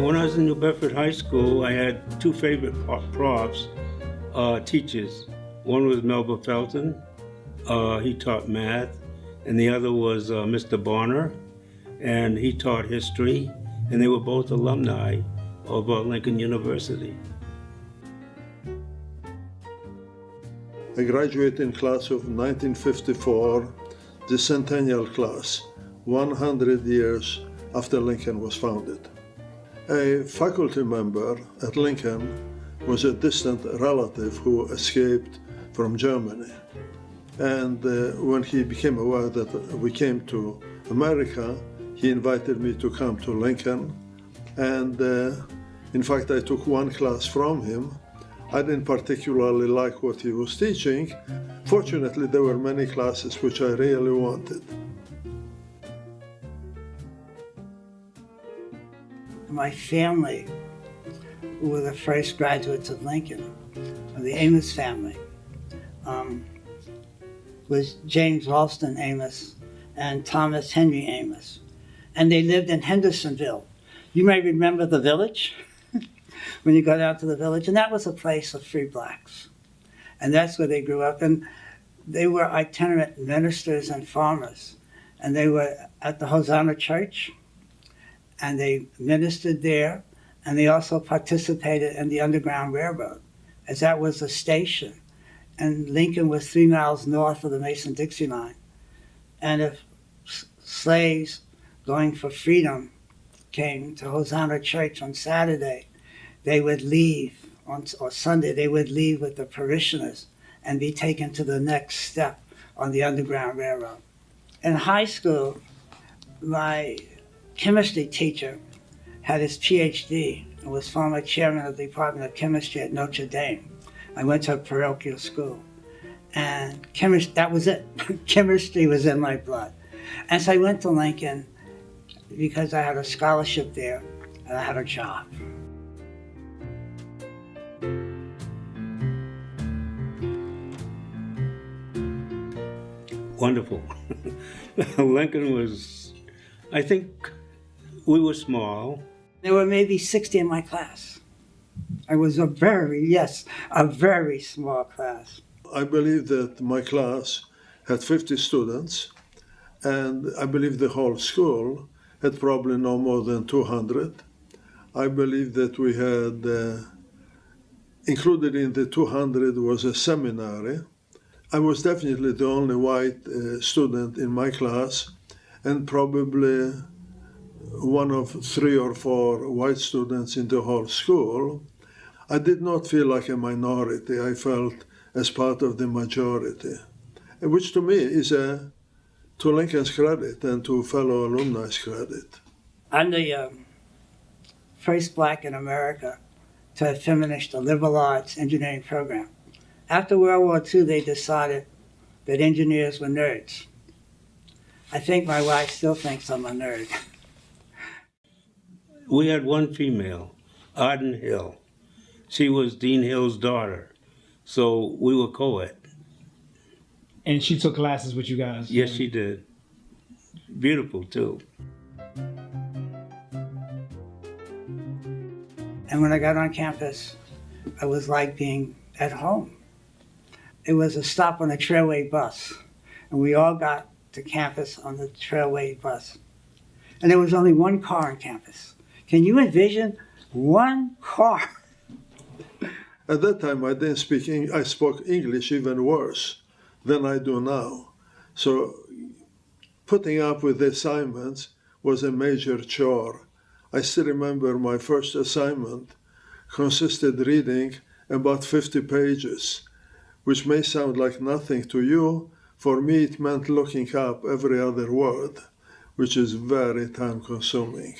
When I was in New Bedford High School, I had two favorite profs, teachers. One was Melba Felton. He taught math. And the other was Mr. Bonner, and he taught history. And they were both alumni of Lincoln University. I graduated in class of 1954, the centennial class, 100 years after Lincoln was founded. A faculty member at Lincoln was a distant relative who escaped from Germany. And when he became aware that we came to America, he invited me to come to Lincoln. And in fact, I took one class from him. I didn't particularly like what he was teaching. Fortunately, there were many classes which I really wanted. My family were the first graduates of Lincoln, the Amos family. Was James Ralston Amos and Thomas Henry Amos. And they lived in Hendersonville. You may remember the village, when you go down to the village, and that was a place of free blacks. And that's where they grew up. And they were itinerant ministers and farmers. And they were at the Hosanna Church, and they ministered there, and they also participated in the Underground Railroad, as that was a station. And Lincoln was 3 miles north of the Mason-Dixie line. And if slaves going for freedom came to Hosanna Church on Saturday, they would leave, or Sunday, they would leave with the parishioners and be taken to the next step on the Underground Railroad. In high school, my chemistry teacher had his PhD and was former chairman of the Department of Chemistry at Notre Dame. I went to a parochial school, and that was it. Chemistry was in my blood. And so I went to Lincoln because I had a scholarship there and I had a job. Wonderful. Lincoln was, I think we were small. There were maybe 60 in my class. I was a very small class. I believe that my class had 50 students, and I believe the whole school had probably no more than 200. I believe that we had, included in the 200 was a seminary. I was definitely the only white student in my class, and probably one of 3 or 4 white students in the whole school. I did not feel like a minority. I felt as part of the majority, which to me is to Lincoln's credit and to fellow alumni's credit. I'm the first black in America to have finished the liberal arts engineering program. After World War II, they decided that engineers were nerds. I think my wife still thinks I'm a nerd. We had one female, Arden Hill. She was Dean Hill's daughter, so we were co-ed. And she took classes with you guys? Yes, she did. Beautiful, too. And when I got on campus, I was like being at home. It was a stop on a Trailway bus, and we all got to campus on the Trailway bus. And there was only one car on campus. Can you envision one car? At that time, I didn't speak English. I spoke English even worse than I do now. So putting up with the assignments was a major chore. I still remember my first assignment consisted reading about 50 pages, which may sound like nothing to you. For me, it meant looking up every other word, which is very time-consuming.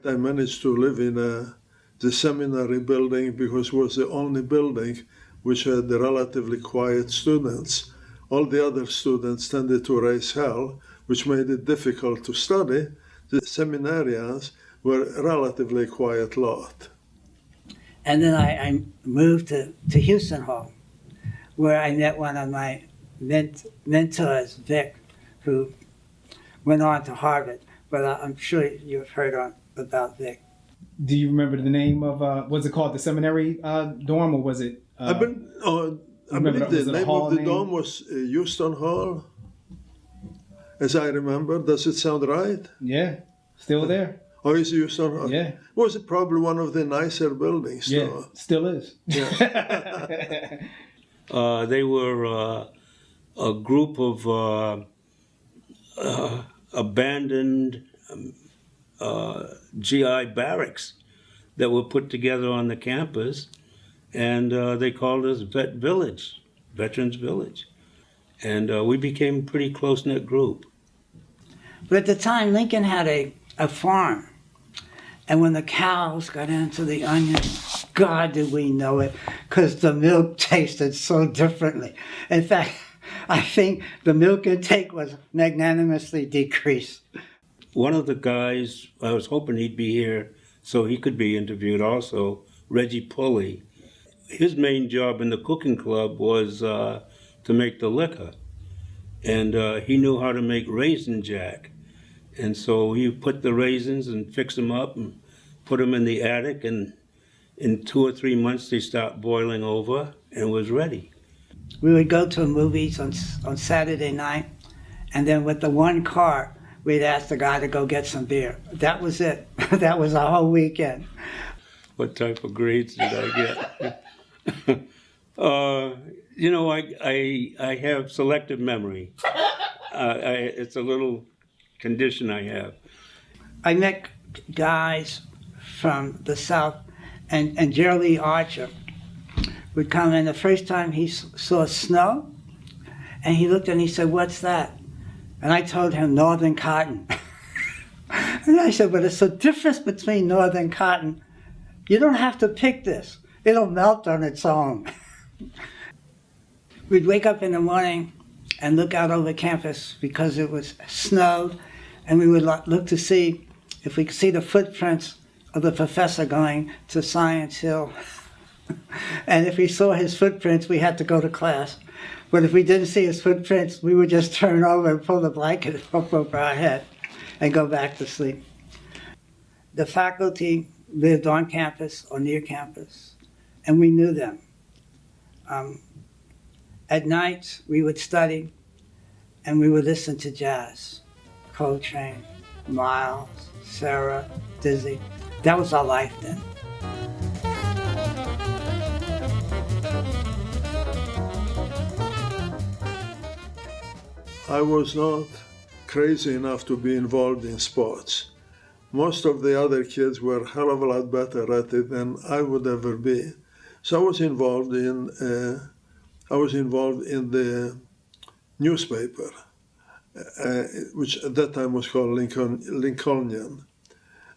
I managed to live in the seminary building because it was the only building which had relatively quiet students. All the other students tended to raise hell, which made it difficult to study. The seminarians were a relatively quiet lot. And then I moved to Houston Hall, where I met one of my mentors, Vic, who went on to Harvard. But I'm sure you've heard about Vic. Do you remember the name of, was it called the seminary dorm, or was it? I believe the name of the dorm was Houston Hall, as I remember. Does it sound right? Yeah, still there. Oh, is it Houston Hall? Yeah. Was it probably one of the nicer buildings? Yeah, though? still is. Yeah. They were a group of abandoned GI barracks that were put together on the campus, and they called us Veterans Village. And we became a pretty close-knit group. But at the time, Lincoln had a farm. And when the cows got into the onion, God, did we know it, because the milk tasted so differently. In fact, I think the milk intake was magnanimously decreased. One of the guys, I was hoping he'd be here so he could be interviewed also, Reggie Pulley. His main job in the cooking club was to make the liquor. And he knew how to make raisin jack. And so he put the raisins and fixed them up and put them in the attic, and in 2 or 3 months they stopped boiling over and was ready. We would go to movies on Saturday night, and then with the one car, we'd ask the guy to go get some beer. That was it. That was our whole weekend. What type of grades did I get? You know, I have selective memory. It's a little condition I have. I met guys from the South, and Gerald Lee Archer would come in. The first time he saw snow, and he looked and he said, "What's that?" And I told him, "Northern cotton." And I said, "But it's the difference between northern cotton. You don't have to pick this. It'll melt on its own." We'd wake up in the morning and look out over campus because it was snowed, and we would look to see if we could see the footprints of the professor going to Science Hill. And if we saw his footprints, we had to go to class. But if we didn't see his footprints, we would just turn over and pull the blanket up over our head and go back to sleep. The faculty lived on campus or near campus, and we knew them. At night, we would study, and we would listen to jazz. Coltrane, Miles, Sarah, Dizzy. That was our life then. I was not crazy enough to be involved in sports. Most of the other kids were a hell of a lot better at it than I would ever be. So I was involved in the newspaper, which at that time was called Lincolnian.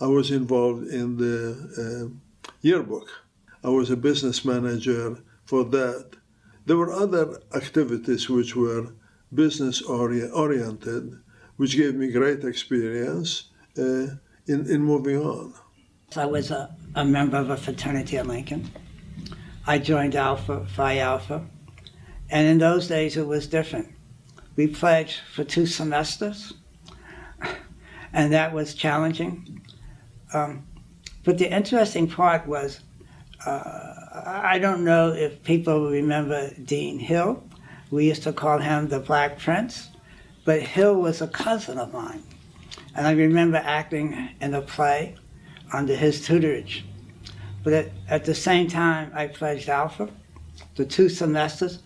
I was involved in the yearbook. I was a business manager for that. There were other activities which were business oriented, which gave me great experience in moving on. I was a member of a fraternity at Lincoln. I joined Alpha, Phi Alpha, and in those days it was different. We pledged for 2 semesters, and that was challenging. But the interesting part was, I don't know if people remember Dean Hill. We used to call him the Black Prince, but Hill was a cousin of mine. And I remember acting in a play under his tutorage. But at the same time, I pledged Alpha, the 2 semesters,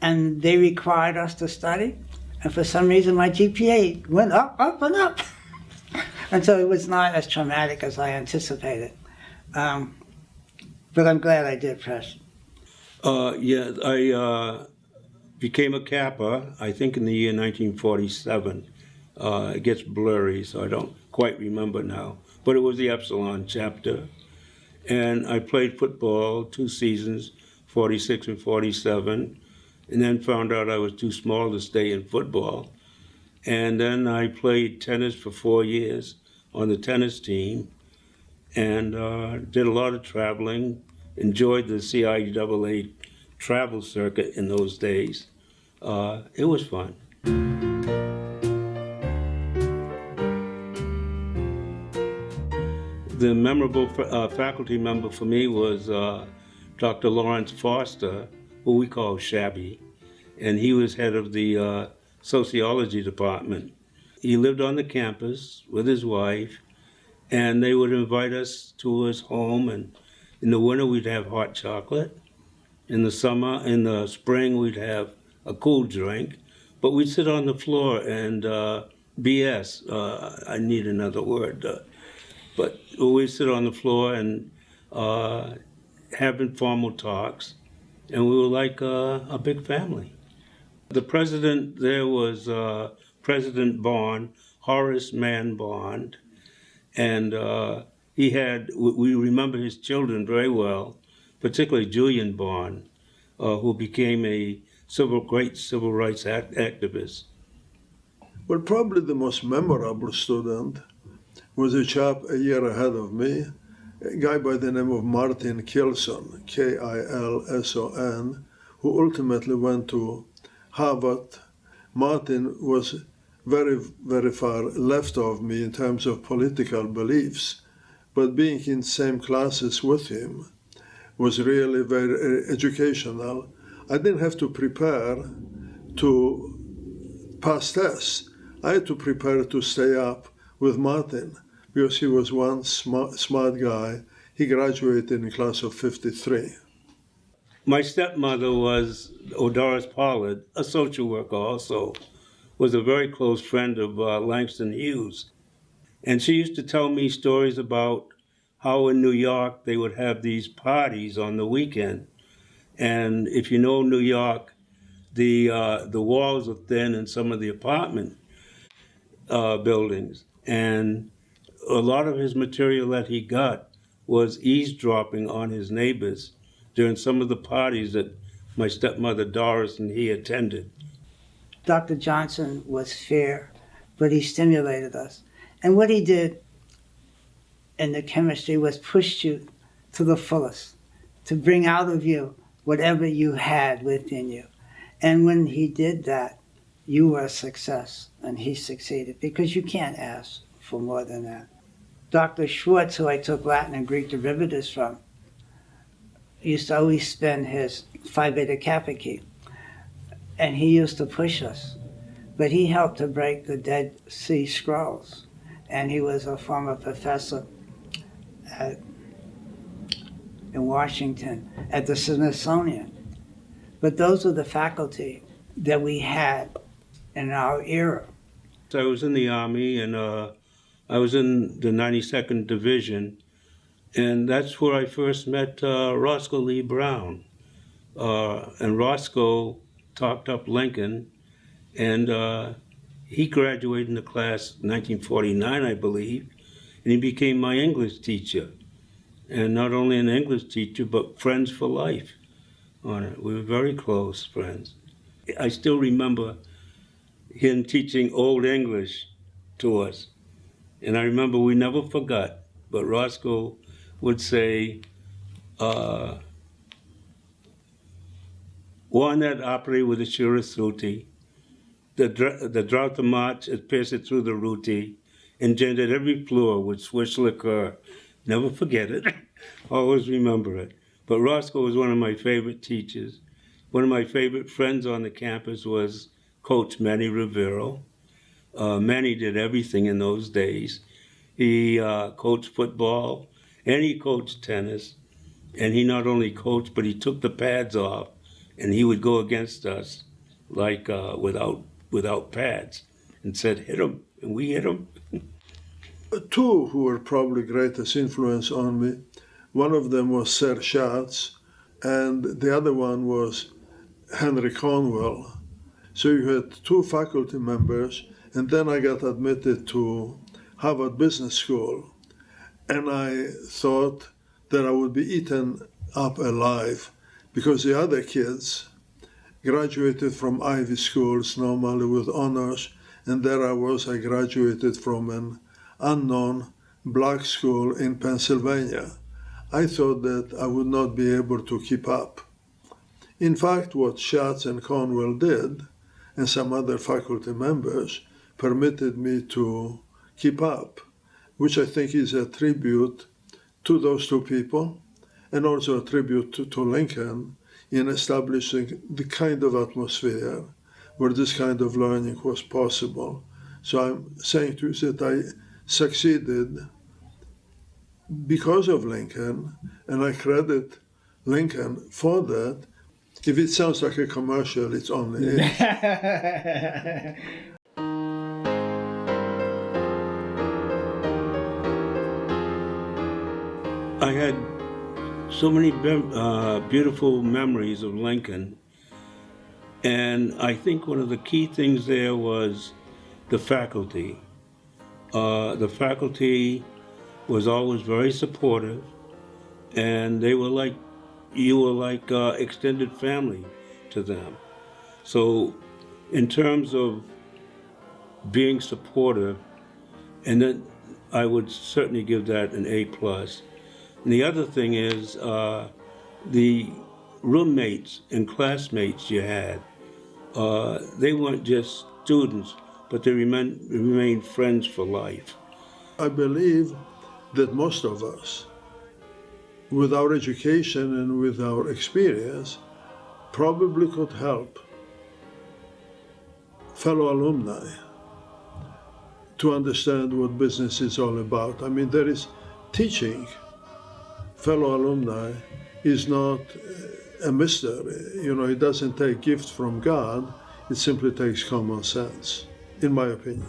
and they required us to study. And for some reason, my GPA went up, and up. And so it was not as traumatic as I anticipated. But I'm glad I did press. Yeah, I became a Kappa, I think in the year 1947. It gets blurry, so I don't quite remember now. But it was the Epsilon chapter. And I played football 2 seasons, 46 and 47, and then found out I was too small to stay in football. And then I played tennis for 4 years on the tennis team, and did a lot of traveling, enjoyed the CIAA travel circuit in those days. It was fun. The memorable faculty member for me was Dr. Lawrence Foster, who we call Shabby, and he was head of the sociology department. He lived on the campus with his wife, and they would invite us to his home, and in the winter we'd have hot chocolate. In the spring we'd have a cool drink, but we'd sit on the floor and BS. I need another word. But we'd sit on the floor and have informal talks, and we were like a big family. The president there was President Bond, Horace Mann Bond, and we remember his children very well, particularly Julian Bond, who became a great civil rights activist. Well, probably the most memorable student was a chap a year ahead of me, a guy by the name of Martin Kilson, Kilson, who ultimately went to Harvard. Martin was very, very far left of me in terms of political beliefs, but being in same classes with him was really very educational. I didn't have to prepare to pass tests. I had to prepare to stay up with Martin because he was one smart guy. He graduated in class of 53. My stepmother was Doris Pollard, a social worker also, was a very close friend of Langston Hughes. And she used to tell me stories about how in New York they would have these parties on the weekend. And if you know New York, the walls are thin in some of the apartment buildings. And a lot of his material that he got was eavesdropping on his neighbors during some of the parties that my stepmother Doris and he attended. Dr. Johnson was fair, but he stimulated us. And what he did in the chemistry was push you to the fullest, to bring out of you whatever you had within you. And when he did that, you were a success, and he succeeded, because you can't ask for more than that. Dr. Schwartz, who I took Latin and Greek derivatives from, used to always spend his Phi Beta Kappa key, and he used to push us. But he helped to break the Dead Sea Scrolls, and he was a former professor in Washington at the Smithsonian. But those were the faculty that we had in our era. I was in the Army, and I was in the 92nd Division, and that's where I first met Roscoe Lee Brown. And Roscoe talked up Lincoln, and he graduated in the class 1949, I believe, and he became my English teacher. And not only an English teacher, but friends for life on it. We were very close friends. I still remember him teaching Old English to us. And I remember we never forgot, but Roscoe would say, one that operated with a surasuti, the drought of March has pierced it through the rooty, engendered every floor with swish liquor. Never forget it, always remember it. But Roscoe was one of my favorite teachers. One of my favorite friends on the campus was Coach Manny Rivero. Manny did everything in those days. He coached football and he coached tennis. And he not only coached, but he took the pads off and he would go against us like without pads and said, hit him, and we hit him. Two who were probably greatest influence on me. One of them was Sir Schatz, and the other one was Henry Cornwell. So you had two faculty members, and then I got admitted to Harvard Business School, and I thought that I would be eaten up alive because the other kids graduated from Ivy schools, normally with honors, and there I graduated from an unknown black school in Pennsylvania. I thought that I would not be able to keep up. In fact, what Schatz and Cornwell did, and some other faculty members, permitted me to keep up, which I think is a tribute to those two people, and also a tribute to Lincoln in establishing the kind of atmosphere where this kind of learning was possible. So I'm saying to you that I succeeded because of Lincoln, and I credit Lincoln for that. If it sounds like a commercial, it's only it. I had so many beautiful memories of Lincoln, and I think one of the key things there was the faculty. The faculty was always very supportive, and they were like, you were like extended family to them. So in terms of being supportive, and then I would certainly give that an A+. And the other thing is the roommates and classmates you had, they weren't just students, but they remained friends for life. I believe that most of us, with our education and with our experience, probably could help fellow alumni to understand what business is all about. I mean, there is teaching fellow alumni is not a mystery. You know, it doesn't take gift from God, it simply takes common sense, in my opinion.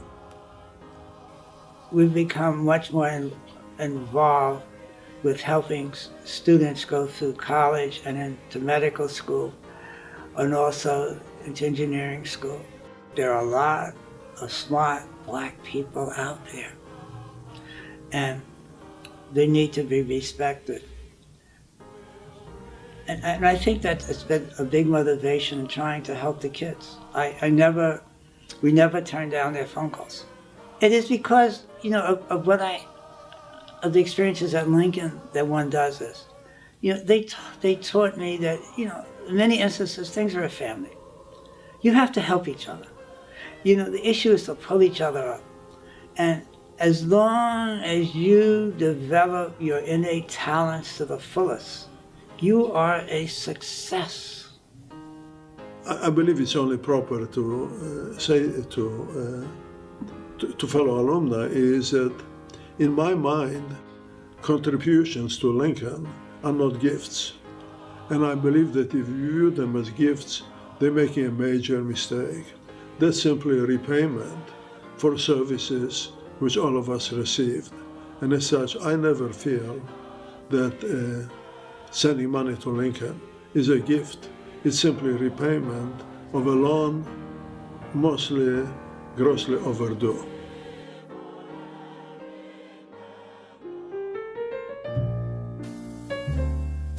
We've become much more involved with helping students go through college and into medical school, and also into engineering school. There are a lot of smart Black people out there, and they need to be respected. And I think that it's been a big motivation in trying to help the kids. We never turn down their phone calls. It is because, you know, of the experiences at Lincoln that one does this. You know, they taught me that, you know, in many instances, things are a family. You have to help each other. You know, the issue is to pull each other up. And as long as you develop your innate talents to the fullest, you are a success. I believe it's only proper to say to fellow alumni is that, in my mind, contributions to Lincoln are not gifts. And I believe that if you view them as gifts, they're making a major mistake. That's simply a repayment for services which all of us received. And as such, I never feel that sending money to Lincoln is a gift. It's simply a repayment of a loan, mostly grossly overdue.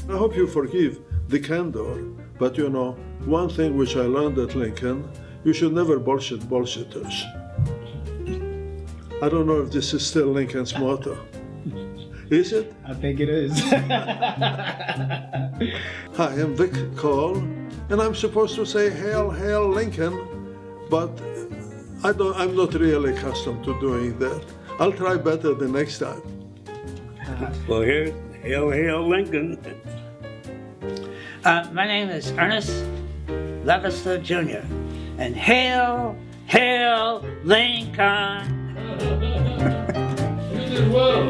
I hope you forgive the candor, but you know, one thing which I learned at Lincoln, you should never bullshit bullshitters. I don't know if this is still Lincoln's motto. Is it? I think it is. Hi, I'm Vic Cole, and I'm supposed to say Hail, Hail Lincoln, but I'm not really accustomed to doing that. I'll try better the next time. Well, here's Hail, Hail Lincoln. My name is Ernest Levister Jr. And hail, hail Lincoln! You did well.